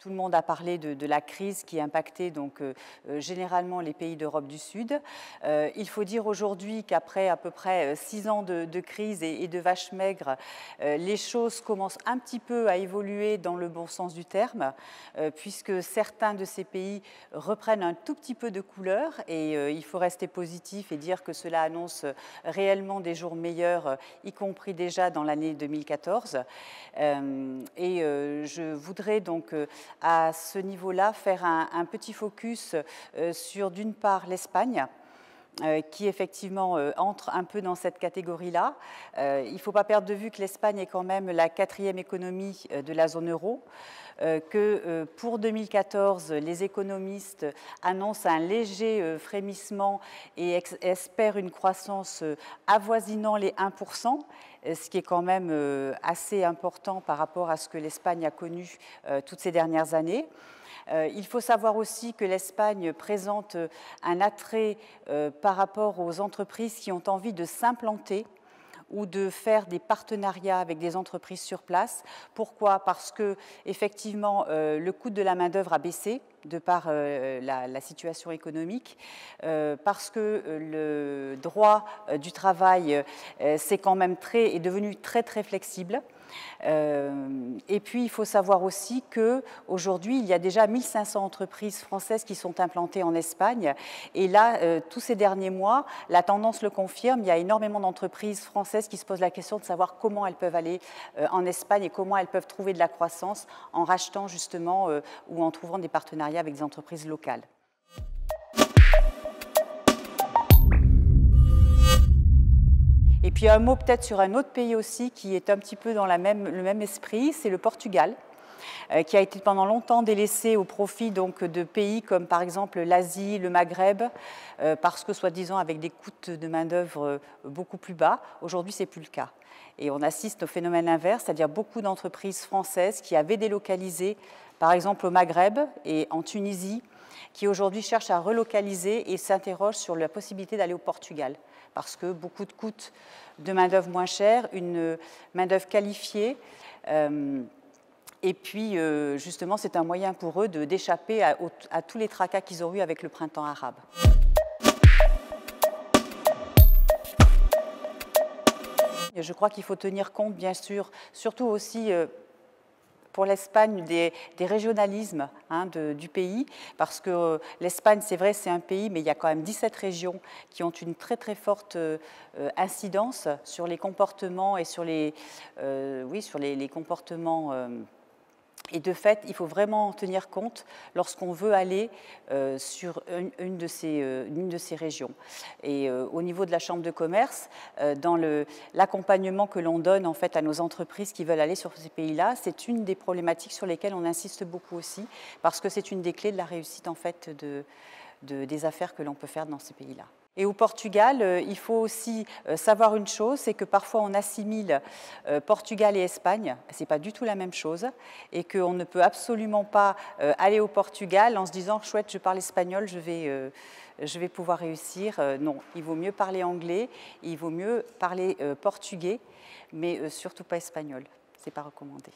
Tout le monde a parlé de la crise qui impactait donc généralement les pays d'Europe du Sud. Il faut dire aujourd'hui qu'après à peu près 6 ans de crise et de vaches maigres, les choses commencent un petit peu à évoluer dans le bon sens du terme, puisque certains de ces pays reprennent un tout petit peu de couleur et il faut rester positif et dire que cela annonce réellement des jours meilleurs, y compris déjà dans l'année 2014. Je voudrais donc à ce niveau-là faire un petit focus sur d'une part l'Espagne, qui effectivement entre un peu dans cette catégorie-là. Il ne faut pas perdre de vue que l'Espagne est quand même la 4e économie de la zone euro, que pour 2014, les économistes annoncent un léger frémissement et espèrent une croissance avoisinant les 1%, ce qui est quand même assez important par rapport à ce que l'Espagne a connu toutes ces dernières années. Il faut savoir aussi que l'Espagne présente un attrait par rapport aux entreprises qui ont envie de s'implanter ou de faire des partenariats avec des entreprises sur place. Pourquoi? Parce que effectivement, le coût de la main-d'œuvre a baissé de par la situation économique, parce que le droit du travail est devenu très très flexible. Et puis, il faut savoir aussi qu'aujourd'hui, il y a déjà 1500 entreprises françaises qui sont implantées en Espagne. Et là, tous ces derniers mois, la tendance le confirme, il y a énormément d'entreprises françaises qui se posent la question de savoir comment elles peuvent aller en Espagne et comment elles peuvent trouver de la croissance en rachetant justement ou en trouvant des partenariats avec des entreprises locales. Et puis un mot peut-être sur un autre pays aussi qui est un petit peu dans le même esprit, c'est le Portugal, qui a été pendant longtemps délaissé au profit donc, de pays comme par exemple l'Asie, le Maghreb, parce que soi-disant avec des coûts de main-d'œuvre beaucoup plus bas. Aujourd'hui, ce n'est plus le cas. Et on assiste au phénomène inverse, c'est-à-dire beaucoup d'entreprises françaises qui avaient délocalisé, par exemple au Maghreb et en Tunisie, qui aujourd'hui cherchent à relocaliser et s'interrogent sur la possibilité d'aller au Portugal, parce que beaucoup de coûts de main-d'œuvre moins chère, une main-d'œuvre qualifiée, et puis justement c'est un moyen pour eux d'échapper à tous les tracas qu'ils ont eus avec le printemps arabe. Et je crois qu'il faut tenir compte, bien sûr, surtout aussi pour l'Espagne, des régionalismes du pays, parce que l'Espagne, c'est vrai, c'est un pays, mais il y a quand même 17 régions qui ont une très très forte incidence sur les comportements et sur les comportements. Et de fait, il faut vraiment en tenir compte lorsqu'on veut aller sur une de ces régions. Et au niveau de la Chambre de commerce, dans l'accompagnement que l'on donne en fait à nos entreprises qui veulent aller sur ces pays-là, c'est une des problématiques sur lesquelles on insiste beaucoup aussi, parce que c'est une des clés de la réussite en fait des affaires que l'on peut faire dans ces pays-là. Et au Portugal, il faut aussi savoir une chose, c'est que parfois on assimile Portugal et Espagne, ce n'est pas du tout la même chose, et qu'on ne peut absolument pas aller au Portugal en se disant « chouette, je parle espagnol, je vais pouvoir réussir ». Non, il vaut mieux parler anglais, il vaut mieux parler portugais, mais surtout pas espagnol, ce n'est pas recommandé.